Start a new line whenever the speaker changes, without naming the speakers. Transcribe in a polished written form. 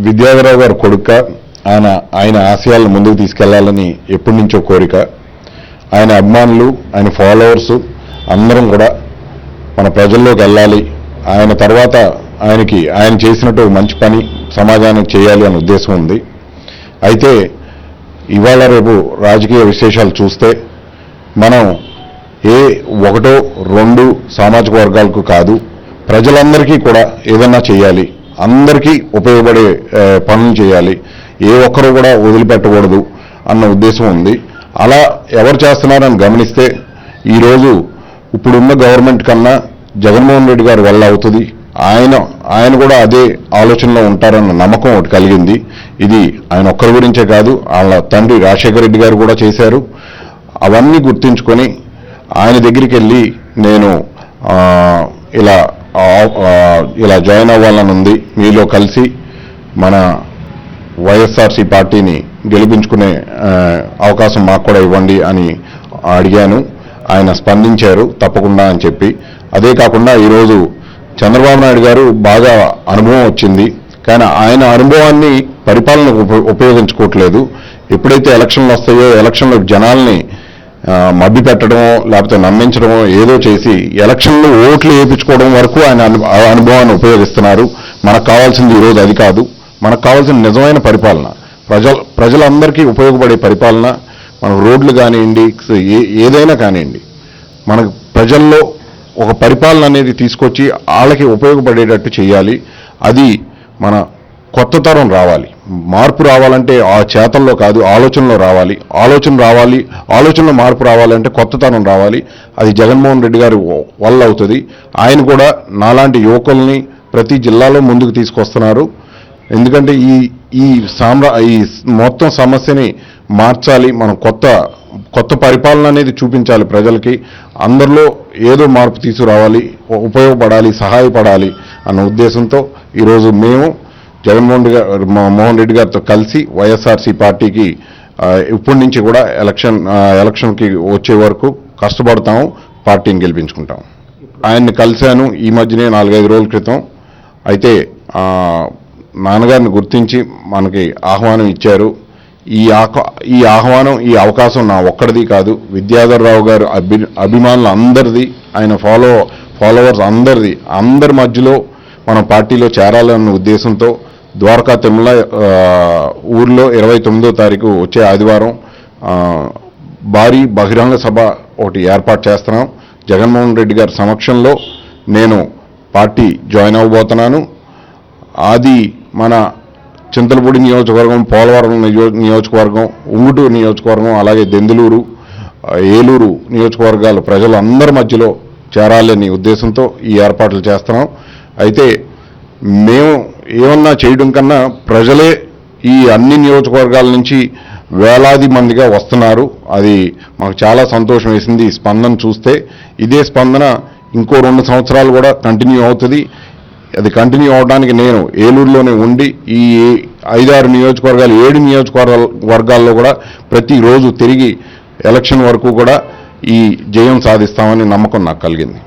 విద్యాధరరావు గారు కొడుక, ఆయన ఆశయాలను ముందుకు తీసుకెళ్లాలని ఎప్పటి నుంచో కోరిక. ఆయన అభిమానులు, ఆయన ఫాలోవర్స్ అందరం కూడా మన ప్రజల్లోకి వెళ్ళాలి, ఆయన తర్వాత ఆయన చేసినట్టు మంచి పని సమాజానికి చేయాలి అనే ఉద్దేశం ఉంది. అయితే ఇవాళ రేపు రాజకీయ విశేషాలు చూస్తే మనం ఒకటో రెండు సామాజిక వర్గాలకు కాదు, ప్రజలందరికీ కూడా ఏదన్నా చేయాలి, అందరికీ ఉపయోగపడే పనులు చేయాలి, ఏ ఒక్కరూ కూడా వదిలిపెట్టకూడదు అన్న ఉద్దేశం ఉంది. అలా ఎవరు చేస్తున్నారని గమనిస్తే ఈరోజు ఇప్పుడున్న గవర్నమెంట్ కన్నా జగన్మోహన్ రెడ్డి గారి వల్ల అవుతుంది, ఆయన కూడా అదే ఆలోచనలో ఉంటారన్న నమ్మకం ఒకటి కలిగింది. ఇది ఆయన ఒక్కరి గురించే కాదు, వాళ్ళ తండ్రి రాజశేఖర రెడ్డి గారు కూడా చేశారు. అవన్నీ గుర్తించుకొని ఆయన దగ్గరికి వెళ్ళి నేను ఇలా జాయిన్ అవ్వాలని ఉంది, మీలో కలిసి మన వైఎస్ఆర్సీ పార్టీని గెలిపించుకునే అవకాశం మాకు కూడా ఇవ్వండి అని అడిగాను. ఆయన స్పందించారు తప్పకుండా అని చెప్పి. అదే కాకుండా ఈరోజు చంద్రబాబు నాయుడు గారు బాగా అనుభవం వచ్చింది, కానీ ఆయన అనుభవాన్ని పరిపాలనకు ఉపయోగించుకోవట్లేదు. ఎప్పుడైతే ఎలక్షన్లు వస్తాయో ఎలక్షన్లో జనాల్ని మభ్య పెట్టడమో లేకపోతే నమ్మించడమో ఏదో చేసి ఎలక్షన్లో ఓట్లు వేయించుకోవడం వరకు ఆయన అనుభవాన్ని ఉపయోగిస్తున్నారు. మనకు కావాల్సింది ఈరోజు అది కాదు, మనకు కావాల్సిన నిజమైన పరిపాలన, ప్రజలందరికీ ఉపయోగపడే పరిపాలన. మనకు రోడ్లు కానివ్వండి, ఏదైనా కానివ్వండి, మనకు ప్రజల్లో ఒక పరిపాలన అనేది తీసుకొచ్చి వాళ్ళకి ఉపయోగపడేటట్టు చేయాలి. అది మన కొత్త తరం రావాలి. మార్పు రావాలంటే ఆ చేతల్లో కాదు, ఆలోచనలో రావాలి. ఆలోచనలో మార్పు రావాలంటే కొత్త తరం రావాలి. అది జగన్మోహన్ రెడ్డి గారి వల్ల అవుతుంది. ఆయన కూడా నాలాంటి యువకుల్ని ప్రతి జిల్లాలో ముందుకు తీసుకొస్తున్నారు. ఎందుకంటే ఈ మొత్తం సమస్యని మార్చాలి, మనం కొత్త పరిపాలన అనేది చూపించాలి ప్రజలకి. అందరిలో ఏదో మార్పు తీసుకురావాలి, ఉపయోగపడాలి, సహాయపడాలి అన్న ఉద్దేశంతో ఈరోజు మేము మోహన్ రెడ్డి గారితో కలిసి వైఎస్ఆర్సీ పార్టీకి ఇప్పటి నుంచి కూడా ఎలక్షన్కి వచ్చే వరకు కష్టపడతాము, పార్టీని గెలిపించుకుంటాం. ఆయన్ని కలిశాను ఈ మధ్యనే 4-5 రోజుల క్రితం. అయితే నాన్నగారిని గుర్తించి మనకి ఆహ్వానం ఇచ్చారు. ఈ ఆహ్వానం, ఈ అవకాశం నా ఒక్కడిది కాదు, విద్యాధరరావు గారు అభిమానులు అందరిది, ఆయన ఫాలోవర్స్ అందరిది. అందరి మధ్యలో మనం పార్టీలో చేరాలన్న ఉద్దేశంతో ద్వారకా తిరుమల ఊర్లో 29వ తారీఖు వచ్చే ఆదివారం భారీ బహిరంగ సభ ఒకటి ఏర్పాటు చేస్తున్నాం. జగన్మోహన్ రెడ్డి గారి సమక్షంలో నేను పార్టీ జాయిన్ అవ్వబోతున్నాను. అది మన చింతలపూడి నియోజకవర్గం, పోలవరం నియోజకవర్గం, ఉంగుటూరు నియోజకవర్గం, అలాగే దెందులూరు, ఏలూరు నియోజకవర్గాల ప్రజలు అందరి మధ్యలో చేరాలని ఉద్దేశంతో ఈ ఏర్పాట్లు చేస్తున్నాం. అయితే మేము ఏమన్నా చేయడం కన్నా ప్రజలే ఈ అన్ని నియోజకవర్గాల నుంచి వేలాది మందిగా వస్తున్నారు. అది మాకు చాలా సంతోషం వేసింది ఈ స్పందన చూస్తే. ఇదే స్పందన ఇంకో 2 సంవత్సరాలు కూడా కంటిన్యూ అవుతుంది. అది కంటిన్యూ అవడానికి నేను ఏలూరులోనే ఉండి ఈ 5-6 నియోజకవర్గాలు, 7 నియోజకవర్గాల్లో కూడా ప్రతిరోజు తిరిగి ఎలక్షన్ వరకు కూడా ఈ జయం సాధిస్తామని నమ్మకం నాకు కలిగింది.